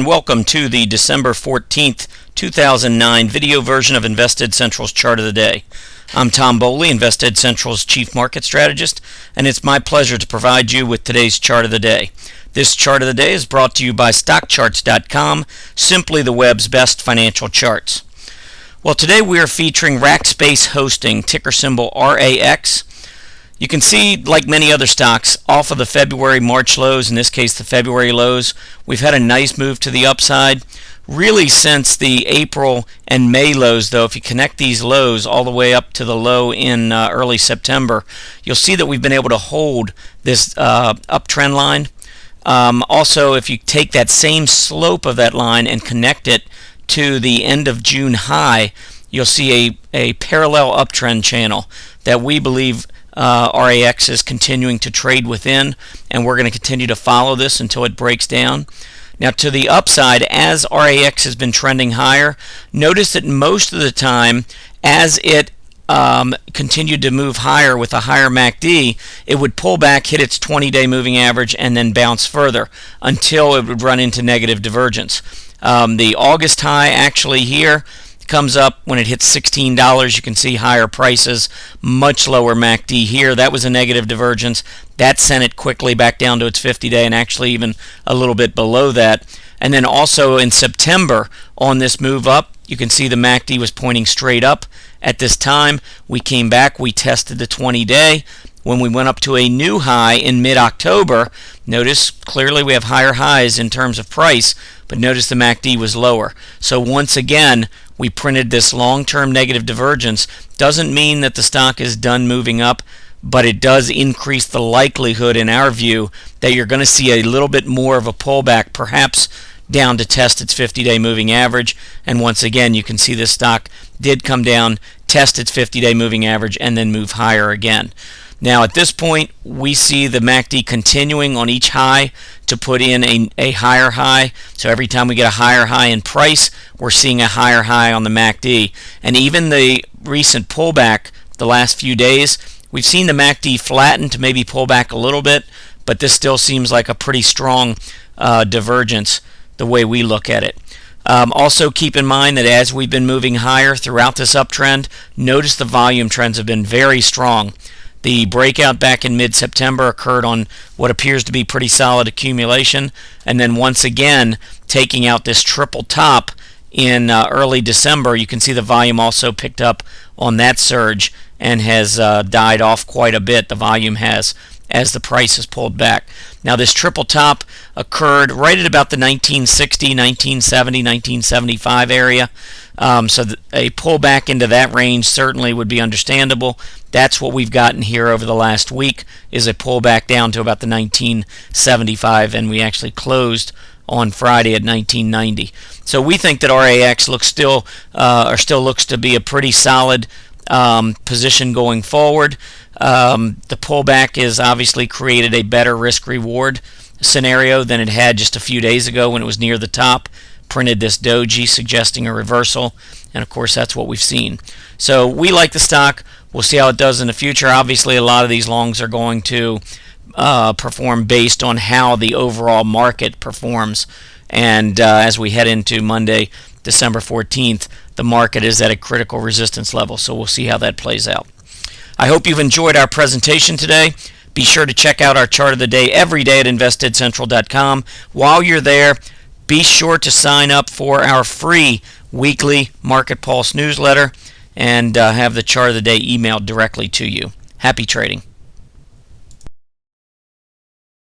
and welcome to the December 14th, 2009 video version of Invested Central's Chart of the Day. I'm Tom Boley, Invested Central's Chief Market Strategist, and it's my pleasure to provide you with today's Chart of the Day. This Chart of the Day is brought to you by stochasticks.com, simply the web's best financial charts. Well, today we are featuring Rackspace Hosting, ticker symbol RAX. You can see, like many other stocks, off of the February-March lows, in this case the February lows, we've had a nice move to the upside. Really since the April and May lows, though, if you connect these lows all the way up to the low in early September, you'll see that we've been able to hold this uptrend line. Also, if you take that same slope of that line and connect it to the end of June high, you'll see a parallel uptrend channel that we believe RAX is continuing to trade within, and we're going to continue to follow this until it breaks down. Now, to the upside, as RAX has been trending higher, notice that most of the time, as it continued to move higher with a higher MACD, it would pull back, hit its 20-day moving average, and then bounce further until it would run into negative divergence. The August high actually here comes up when it hits $16. You can see higher prices, much lower MACD here. That was a negative divergence. That sent it quickly back down to its 50-day and actually even a little bit below that. And then also in September on this move up, you can see the MACD was pointing straight up at this time. We came back, we tested the 20-day. When we went up to a new high in mid-October, notice clearly we have higher highs in terms of price, but notice the MACD was lower. So once again, we printed this long-term negative divergence. Doesn't mean that the stock is done moving up, but it does increase the likelihood, in our view, that you're going to see a little bit more of a pullback, perhaps down to test its 50-day moving average. And once again, you can see this stock did come down, test its 50-day moving average, and then move higher again. Now, at this point, we see the MACD continuing on each high to put in a higher high. So every time we get a higher high in price, we're seeing a higher high on the MACD. And even the recent pullback, the last few days, we've seen the MACD flatten to maybe pull back a little bit, but this still seems like a pretty strong divergence the way we look at it. Also keep in mind that as we've been moving higher throughout this uptrend, notice the volume trends have been very strong. The breakout back in mid-September occurred on what appears to be pretty solid accumulation, and then once again taking out this triple top in early December. You can see the volume also picked up on that surge and has died off quite a bit. The volume has, as the price has pulled back. Now, this triple top occurred right at about the 1960, 1970, 1975 area. So a pullback into that range certainly would be understandable. That's what we've gotten here over the last week, is a pullback down to about the 1975, and we actually closed on Friday at 1990. So we think that RAX still looks to be a pretty solid position going forward. The pullback has obviously created a better risk-reward scenario than it had just a few days ago when it was near the top. Printed this doji suggesting a reversal, and of course that's what we've seen. So we like the stock. We'll see how it does in the future. Obviously, a lot of these longs are going to perform based on how the overall market performs, and as we head into Monday, December 14th, the market is at a critical resistance level, so we'll see how that plays out. I hope you've enjoyed our presentation today. Be sure to check out our chart of the day every day at investedcentral.com. While you're there, be sure to sign up for our free weekly Market Pulse newsletter and have the chart of the day emailed directly to you. Happy trading.